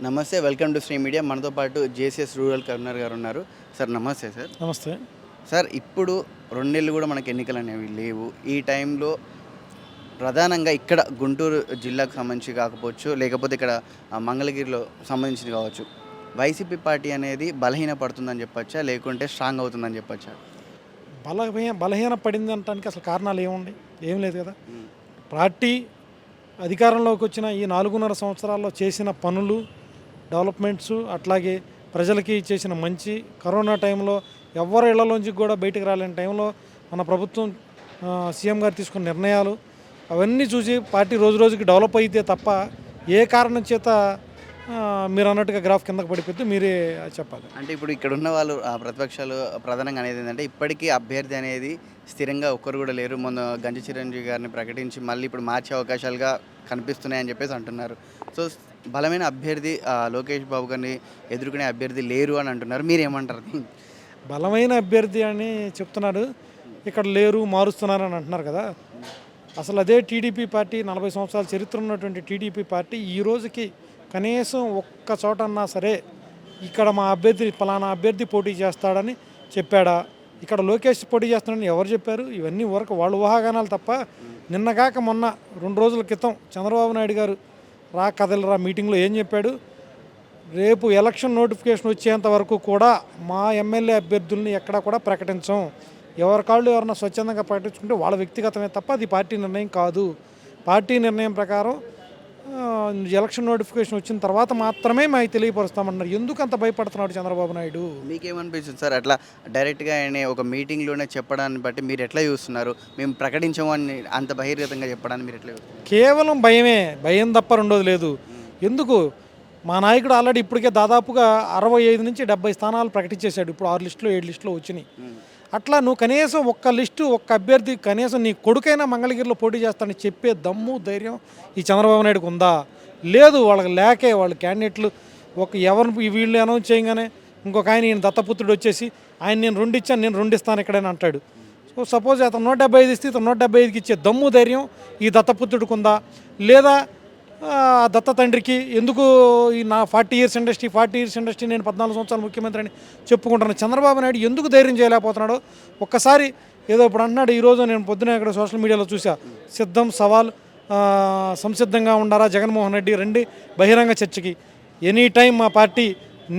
నమస్తే, welcome to Shri media. మనతో పాటు జేసీఎస్ రూరల్ కన్వీనర్ గారు ఉన్నారు. సార్ నమస్తే సార్. నమస్తే. సార్ ఇప్పుడు 2 నెలలు కూడా మనకు ఎన్నికలు అనేవి లేవు. ఈ టైంలో ప్రధానంగా ఇక్కడ గుంటూరు జిల్లాకు సంబంధించి కాకపోవచ్చు, లేకపోతే ఇక్కడ మంగళగిరిలో సంబంధించింది కావచ్చు, వైసీపీ పార్టీ అనేది బలహీన పడుతుందని చెప్పచ్చా, లేకుంటే స్ట్రాంగ్ అవుతుందని చెప్పచ్చా? బలహీన పడింది అనడానికి అసలు కారణాలు ఏముంది? ఏం లేదు కదా. పార్టీ అధికారంలోకి వచ్చిన ఈ 4.5 సంవత్సరాల్లో చేసిన పనులు, డెవలప్మెంట్స్, అట్లాగే ప్రజలకి చేసిన మంచి, కరోనా టైంలో ఎవరి ఇళ్లలోంచి కూడా బయటకు రాలేని టైంలో మన ప్రభుత్వం సీఎం గారు తీసుకున్న నిర్ణయాలు అవన్నీ చూసి పార్టీ రోజు రోజుకి డెవలప్ అయితే తప్ప ఏ కారణం చేత మీరు అన్నట్టుగా గ్రాఫ్ కిందకు పడిపోతే మీరే చెప్పాలి. అంటే ఇప్పుడు ఇక్కడ ఉన్న వాళ్ళు ప్రతిపక్షాలు ప్రధానంగా అనేది ఏంటంటే ఇప్పటికీ అభ్యర్థి అనేది స్థిరంగా ఒక్కరు కూడా లేరు. మొన్న గంజి చిరంజీవి గారిని ప్రకటించి మళ్ళీ ఇప్పుడు మార్చే అవకాశాలుగా కనిపిస్తున్నాయని చెప్పేసి అంటున్నారు. సో బలమైన అభ్యర్థి లోకేష్ బాబు గారిని ఎదుర్కొనే అభ్యర్థి లేరు అని అంటున్నారు. మీరేమంటారు? బలమైన అభ్యర్థి అని చెప్తున్నారు, ఇక్కడ లేరు, మారుస్తున్నారు అని అంటున్నారు కదా. అసలు అదే టీడీపీ పార్టీ, 40 సంవత్సరాల చరిత్ర ఉన్నటువంటి టీడీపీ పార్టీ ఈ రోజుకి కనీసం ఒక్క చోటన్నా సరే ఇక్కడ మా అభ్యర్థి ఫలానా అభ్యర్థి పోటీ చేస్తాడని చెప్పాడా? ఇక్కడ లోకేష్ పోటీ చేస్తాడని ఎవరు చెప్పారు? ఇవన్నీ వరకు వాళ్ళు ఊహాగానాలు తప్ప. నిన్నగాక మొన్న 2 రోజుల క్రితం చంద్రబాబు నాయుడు గారు కదలరా మీటింగ్లో ఏం చెప్పాడు? రేపు ఎలక్షన్ నోటిఫికేషన్ వచ్చేంత వరకు కూడా మా ఎమ్మెల్యే అభ్యర్థుల్ని ఎక్కడా కూడా ప్రకటించం. ఎవరి కాళ్ళు ఎవరన్నా స్వచ్ఛందంగా ప్రకటించుకుంటే వాళ్ళ వ్యక్తిగతమే తప్ప అది పార్టీ నిర్ణయం కాదు. పార్టీ నిర్ణయం ప్రకారం ఎలక్షన్ నోటిఫికేషన్ వచ్చిన తర్వాత మాత్రమే మాకు తెలియపరుస్తామన్నారు. ఎందుకు అంత భయపడుతున్నాడు చంద్రబాబు నాయుడు? మీకేమనిపిస్తుంది సార్? అట్లా డైరెక్ట్గా ఆయన ఒక మీటింగ్లోనే చెప్పడాన్ని బట్టి మీరు ఎట్లా చూస్తున్నారు? మేము ప్రకటించమని అంత బహిర్గతంగా చెప్పడాన్ని మీరు ఎట్లా చూస్తున్నారు? కేవలం భయమే, భయం తప్ప రెండోది లేదు. ఎందుకు? మా నాయకుడు ఆల్రెడీ ఇప్పటికే దాదాపుగా 65 నుంచి 70 స్థానాలు ప్రకటించేశాడు. ఇప్పుడు 6 లిస్టులు 7 లిస్టులు వచ్చినాయి. అట్లా నువ్వు కనీసం ఒక్క లిస్టు, ఒక్క అభ్యర్థి, కనీసం నీ కొడుకైనా మంగళగిరిలో పోటీ చేస్తానని చెప్పే దమ్ము, ధైర్యం ఈ చంద్రబాబు నాయుడుకు ఉందా? లేదు. వాళ్ళకి లేకే. వాళ్ళు క్యాండిడేట్లు ఎవరిని వీళ్ళు అనౌన్స్ చేయగానే ఇంకొక ఆయన ఈయన దత్తపుత్రుడు వచ్చేసి ఆయన నేను 2 ఇచ్చాను, నేను 2 ఇస్తాను ఎక్కడైనా అంటాడు. సో సపోజ్ అతను 175 ఇస్తే ఇతను 175కి ఇచ్చే దమ్ము, ధైర్యం ఈ దత్తపుత్రుడికి ఉందా? లేదా దత్త తండ్రికి ఎందుకు ఈ నా 40 ఇయర్స్ ఇండస్ట్రీ నేను 14 సంవత్సరాలు ముఖ్యమంత్రి అని చెప్పుకుంటున్నాను చంద్రబాబు నాయుడు ఎందుకు ధైర్యం చేయలేకపోతున్నాడు? ఒక్కసారి ఏదో ఇప్పుడు అంటున్నాడు. ఈరోజు నేను పొద్దున ఇక్కడ సోషల్ మీడియాలో చూసా, సిద్ధం సవాల్, సంసిద్ధంగా ఉండారా జగన్మోహన్ రెడ్డి, రండి బహిరంగ చర్చకి, ఎనీ టైం మా పార్టీ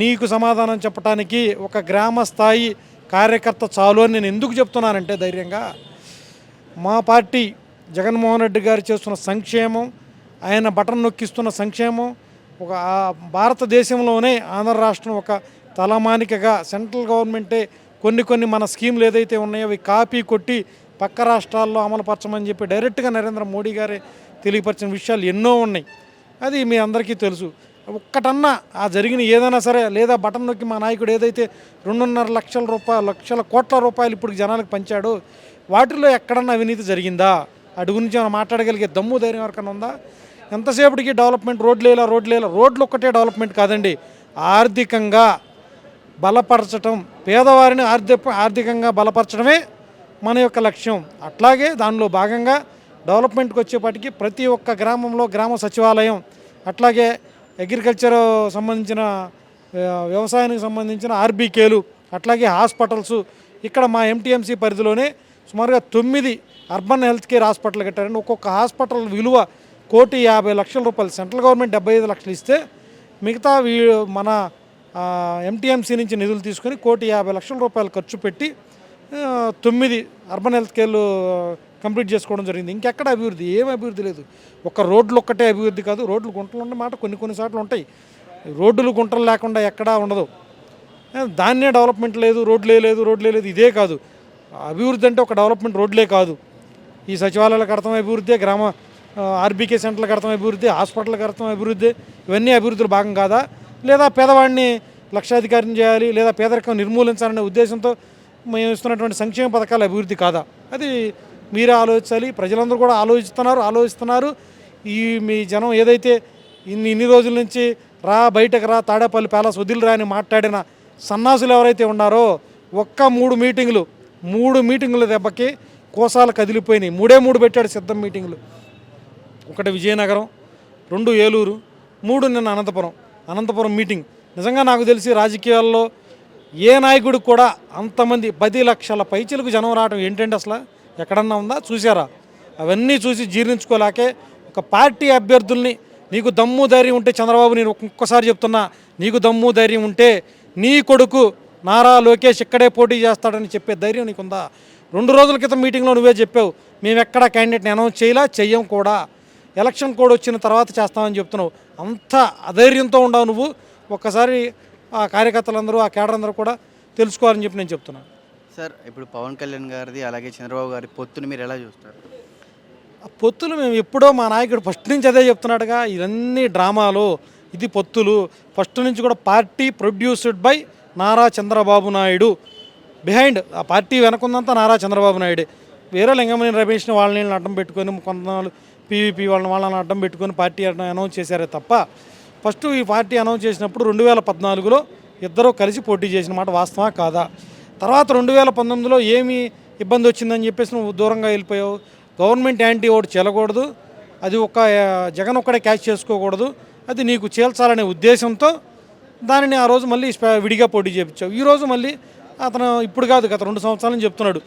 నీకు సమాధానం చెప్పడానికి ఒక గ్రామ స్థాయి కార్యకర్త చాలు అని నేను ఎందుకు చెప్తున్నానంటే ధైర్యంగా మా పార్టీ జగన్మోహన్ రెడ్డి గారు చేస్తున్న సంక్షేమం, ఆయన బటన్ నొక్కిస్తున్న సంక్షేమం, ఒక భారతదేశంలోనే ఆంధ్ర రాష్ట్రం ఒక తలమానికగా సెంట్రల్ గవర్నమెంటే కొన్ని మన స్కీములు ఏదైతే ఉన్నాయో అవి కాపీ కొట్టి పక్క రాష్ట్రాల్లో అమలుపరచమని చెప్పి డైరెక్ట్గా నరేంద్ర మోడీ గారే తెలియపరిచిన విషయాలు ఎన్నో ఉన్నాయి. అది మీ అందరికీ తెలుసు. ఒక్కటన్నా జరిగిన ఏదైనా సరే, లేదా బటన్ నొక్కి మా నాయకుడు ఏదైతే 2.5 లక్షల కోట్ల రూపాయలు ఇప్పుడు జనాలకు పంచాడో వాటిలో ఎక్కడన్నా అవినీతి జరిగిందా? అటు గురించి మనం మాట్లాడగలిగే దమ్ము, ధైర్యం ఎవరికన్నా ఉందా? ఎంతసేపటికి డెవలప్మెంట్, రోడ్లు ఒక్కటే డెవలప్మెంట్ కాదండి, ఆర్థికంగా బలపరచడం, పేదవారిని ఆర్థికంగా బలపరచడమే మన యొక్క లక్ష్యం. అట్లాగే దానిలో భాగంగా డెవలప్మెంట్కి వచ్చేప్పటికి ప్రతి ఒక్క గ్రామంలో గ్రామ సచివాలయం, అట్లాగే అగ్రికల్చర్ సంబంధించిన, వ్యవసాయానికి సంబంధించిన ఆర్బీకేలు, అట్లాగే హాస్పిటల్స్, ఇక్కడ మా ఎంటీఎంసీ పరిధిలోనే సుమారుగా 9 అర్బన్ హెల్త్ కేర్ హాస్పిటల్ కట్టారండి. ఒక్కొక్క హాస్పిటల్ విలువ 1,50,00,000 రూపాయలు. సెంట్రల్ గవర్నమెంట్ 75 లక్షలు ఇస్తే మిగతా మన ఎంటీఎంసీ నుంచి నిధులు తీసుకొని 1,50,00,000 రూపాయలు ఖర్చు పెట్టి 9 అర్బన్ హెల్త్ కేర్లు కంప్లీట్ చేసుకోవడం జరిగింది. ఇంకెక్కడ అభివృద్ధి? ఏం అభివృద్ధి లేదు. ఒక రోడ్లు ఒక్కటే అభివృద్ధి కాదు. రోడ్లు గుంటలు ఉన్న మాట కొన్నిసార్లు ఉంటాయి. రోడ్లు గుంటలు లేకుండా ఎక్కడా ఉండదు. దాన్నే డెవలప్మెంట్ లేదు, రోడ్లే లేదు. ఇదే కాదు అభివృద్ధి అంటే. ఒక డెవలప్మెంట్ రోడ్లే కాదు, ఈ సచివాలయాలకు అర్థం అభివృద్ధి, గ్రామ ఆర్బీకే సెంటర్లకు అర్థం అభివృద్ధి, హాస్పిటల్కి అర్థం అభివృద్ధి. ఇవన్నీ అభివృద్ధిలో భాగం కాదా? లేదా పేదవాడిని లక్షాధికారిని చేయాలి, లేదా పేదరికం నిర్మూలించాలనే ఉద్దేశంతో మేము ఇస్తున్నటువంటి సంక్షేమ పథకాల అభివృద్ధి కాదా? అది మీరే ఆలోచించాలి. ప్రజలందరూ కూడా ఆలోచిస్తున్నారు. ఈ మీ జనం ఏదైతే ఇన్ని రోజుల నుంచి బయటకు రా, తాడేపల్లి ప్యాలెస్ వదిలిరా అని మాట్లాడిన సన్నాసులు ఎవరైతే ఉన్నారో ఒక్క 3 మీటింగుల దెబ్బకి కోసాలు కదిలిపోయినాయి. 3 పెట్టాడు సిద్ధం మీటింగులు. 1 విజయనగరం, 2 ఏలూరు, 3 నిన్న అనంతపురం. అనంతపురం మీటింగ్. నిజంగా నాకు తెలిసి రాజకీయాల్లో ఏ నాయకుడు కూడా అంతమంది 10 లక్షల పైచలకు జనం రావడం ఏంటంటే అసలు ఎక్కడన్నా ఉందా? చూసారా? అవన్నీ చూసి జీర్ణించుకోలేకే ఒక పార్టీ అభ్యర్థుల్ని నీకు దమ్ము ధైర్యం ఉంటే చంద్రబాబు, నేను ఒక్కొక్కసారి చెప్తున్నా, నీకు దమ్ము ధైర్యం ఉంటే నీ కొడుకు నారా లోకేష్ ఇక్కడే పోటీ చేస్తాడని చెప్పే ధైర్యం నీకుందా? 2 రోజుల క్రితం మీటింగ్లో నువ్వే చెప్పావు, మేము ఎక్కడ క్యాండిడేట్ని అనౌన్స్ చెయ్యం కూడా, ఎలక్షన్ కోడ్ వచ్చిన తర్వాత చేస్తామని చెప్తున్నావు. అంత అధైర్యంతో ఉండవు నువ్వు. ఒక్కసారి ఆ కార్యకర్తలందరూ, ఆ కేడర్ అందరూ కూడా తెలుసుకోవాలని చెప్పి నేను చెప్తున్నాను. సార్, ఇప్పుడు పవన్ కళ్యాణ్ గారిది అలాగే చంద్రబాబు గారి పొత్తుని మీరు ఎలా చూస్తారు? ఆ పొత్తులు మేము ఎప్పుడో, మా నాయకుడు ఫస్ట్ నుంచి అదే చెప్తున్నాడుగా, ఇవన్నీ డ్రామాలు, ఇది పొత్తులు. ఫస్ట్ నుంచి కూడా party produced by Nara Chandrababu Naidu, behind ఆ పార్టీ వెనకుందంతా నారా చంద్రబాబు నాయుడే. వేరే లింగమనేని రమేష్ని వాళ్ళని అడ్డం పెట్టుకొని, కొంతమంది పీవీపీ వాళ్ళని అడ్డం పెట్టుకొని పార్టీ అనౌన్స్ చేశారే తప్ప, ఫస్ట్ ఈ పార్టీ అనౌన్స్ చేసినప్పుడు 2014లో ఇద్దరూ కలిసి పోటీ చేసిన మాట వాస్తవా కాదా? తర్వాత 2019లో ఏమి ఇబ్బంది వచ్చిందని చెప్పేసి నువ్వు దూరంగా వెళ్ళిపోయావు. గవర్నమెంట్ యాంటీ ఓటు చెల్లకూడదు, అది ఒక జగన్ ఒక్కడే క్యాచ్ చేసుకోకూడదు, అది నీకు చేల్చాలనే ఉద్దేశంతో దానిని ఆ రోజు మళ్ళీ విడిగా పోటీ చేయించావు. ఈరోజు మళ్ళీ అతను ఇప్పుడు కాదు, గత 2 సంవత్సరాల నుంచి చెప్తున్నాడు,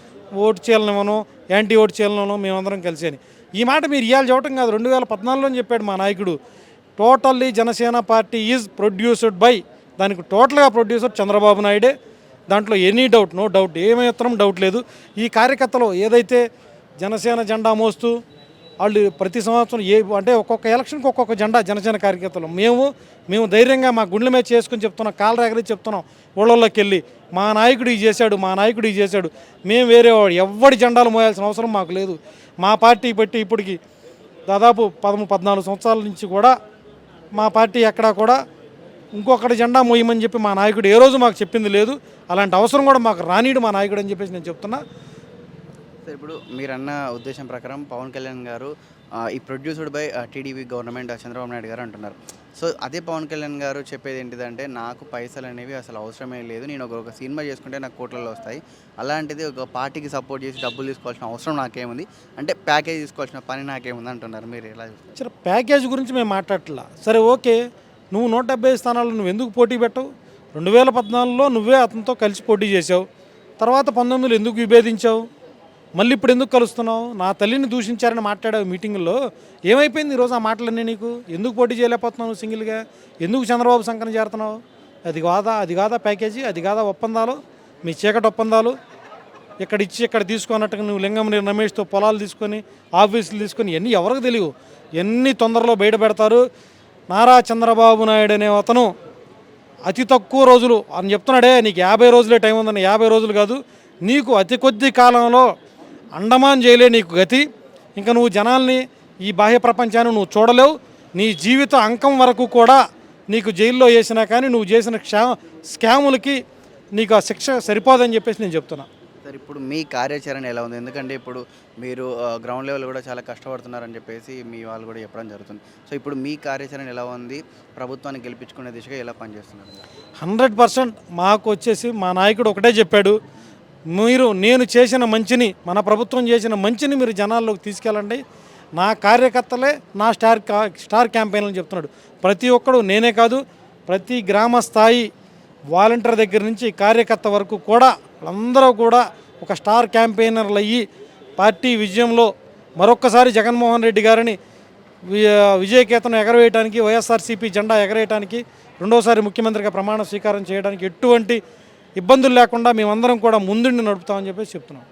ఓటు చేయలనేమనో యాంటీ ఓటు చేయలనో మేమందరం కలిసి అని. ఈ మాట మీరు ఇవాళ చెప్పడం కాదు, 2014లో చెప్పాడు మా నాయకుడు. Totally Janasena party is produced by, దానికి టోటల్గా ప్రొడ్యూసర్ చంద్రబాబు నాయుడే. దాంట్లో ఎనీ డౌట్, నో డౌట్, ఏమాత్రం డౌట్ లేదు. ఈ కార్యకర్తలు ఏదైతే జనసేన జెండా మోస్తూ వాళ్ళు ప్రతి సంవత్సరం అంటే ఒక్కొక్క ఎలక్షన్కి ఒక్కొక్క జెండా జనసేన కార్యకర్తలు మేము ధైర్యంగా మా గుండెల మీద చేసుకుని చెప్తున్నాం, కాళ్ళ ఎగరి చెప్తున్నాం ఊళ్ళల్లోకి వెళ్ళి, మా నాయకుడు ఇది చేశాడు, మా నాయకుడు ఇది చేశాడు. మేము వేరే ఎవరి జెండాలు మోయాల్సిన అవసరం మాకు లేదు. మా పార్టీ బట్టి ఇప్పటికి దాదాపు 13-14 సంవత్సరాల నుంచి కూడా మా పార్టీ ఎక్కడా కూడా ఇంకొకటి జెండా మోయమని చెప్పి మా నాయకుడు ఏ రోజు మాకు చెప్పింది లేదు. అలాంటి అవసరం కూడా మాకు రానీడు మా నాయకుడు అని చెప్పేసి నేను చెప్తున్నా. సార్, ఇప్పుడు మీరన్న ఉద్దేశం ప్రకారం పవన్ కళ్యాణ్ గారు ఈ produced by TDP government Chandrababu Naidu గారు అంటున్నారు. సో అదే పవన్ కళ్యాణ్ గారు చెప్పేది ఏంటిదంటే, నాకు పైసలు అనేవి అసలు అవసరమే లేదు, నేను ఒక సినిమా చేసుకుంటే నాకు కోట్లలో వస్తాయి, అలాంటిది ఒక పార్టీకి సపోర్ట్ చేసి డబ్బులు తీసుకోవాల్సిన అవసరం నాకేముంది, అంటే ప్యాకేజ్ తీసుకోవాల్సిన పని నాకేముంది అంటున్నారు. మీరు ఎలా చూస్తారు? సరే, ప్యాకేజ్ గురించి మేము మాట్లాడట్లా. సరే, ఓకే, నువ్వు 175 స్థానాలు నువ్వు ఎందుకు పోటీ పెట్టవు? 2014లో నువ్వే అతనితో కలిసి పోటీ చేసావు, తర్వాత 19లో ఎందుకు విభేదించావు? మళ్ళీ ఇప్పుడు ఎందుకు కలుస్తున్నావు? నా తల్లిని దూషించారని మాట్లాడావు మీటింగుల్లో. ఏమైపోయింది ఈరోజు ఆ మాటలన్నీ నీకు? ఎందుకు పోటీ చేయలేకపోతున్నావు సింగిల్గా? ఎందుకు చంద్రబాబు సంకన చేరుతున్నావు? అది కాదా ప్యాకేజీ? అది కాదా ఒప్పందాలు? మీ చీకటి ఒప్పందాలు ఇక్కడ ఇచ్చి ఇక్కడ తీసుకున్నట్టుగా నువ్వు లింగమనేని రమేష్తో పొలాలు తీసుకొని, ఆఫీసులు తీసుకొని, ఇవన్నీ ఎవరికి తెలియవు, ఎన్ని తొందరలో బయట పెడతారు. నారా చంద్రబాబు నాయుడు అనే అతను అతి తక్కువ రోజులు అని చెప్తున్నాడే, నీకు 50 రోజులే టైం ఉందని. 50 రోజులు కాదు, నీకు అతి కొద్ది కాలంలో అండమాన్ జైలే నీకు గతి. ఇంకా నువ్వు జనాల్ని, ఈ బాహ్య ప్రపంచాన్ని నువ్వు చూడలేవు. నీ జీవిత అంకం వరకు కూడా నీకు జైల్లో వేసినా కానీ నువ్వు చేసిన స్కాములకి నీకు ఆ శిక్ష సరిపోదని చెప్పేసి నేను చెప్తున్నా. సార్, ఇప్పుడు మీ కార్యాచరణ ఎలా ఉంది? ఎందుకంటే ఇప్పుడు మీరు గ్రౌండ్ లెవెల్ కూడా చాలా కష్టపడుతున్నారని చెప్పేసి మీ వాళ్ళు కూడా చెప్పడం జరుగుతుంది. సో ఇప్పుడు మీ కార్యాచరణ ఎలా ఉంది? ప్రభుత్వాన్ని గెలిపించుకునే దిశగా ఎలా పనిచేస్తున్నారు? 100% మాకు వచ్చేసి మా నాయకుడు ఒకటే చెప్పాడు, నేను చేసిన మంచిని, మన ప్రభుత్వం చేసిన మంచిని మీరు జనాల్లోకి తీసుకెళ్ళండి. నా కార్యకర్తలే నా స్టార్ క్యాంపెయిన్ అని చెప్తున్నాడు. ప్రతి ఒక్కడు, నేనే కాదు, ప్రతి గ్రామ స్థాయి వాలంటీర్ దగ్గర నుంచి కార్యకర్త వరకు కూడా అందరూ కూడా ఒక స్టార్ క్యాంపెయినర్లు అయ్యి పార్టీ విజయంలో మరొక్కసారి జగన్మోహన్ రెడ్డి గారిని విజయకేతనం ఎగరవేయడానికి, వైఎస్ఆర్సీపీ జెండా ఎగరేయడానికి, రెండోసారి ముఖ్యమంత్రిగా ప్రమాణ స్వీకారం చేయడానికి ఎటువంటి ఇబ్బందులు లేకుండా మేమందరం కూడా ముందుండి నడుపుతామని చెప్పేసి చెప్తున్నాం.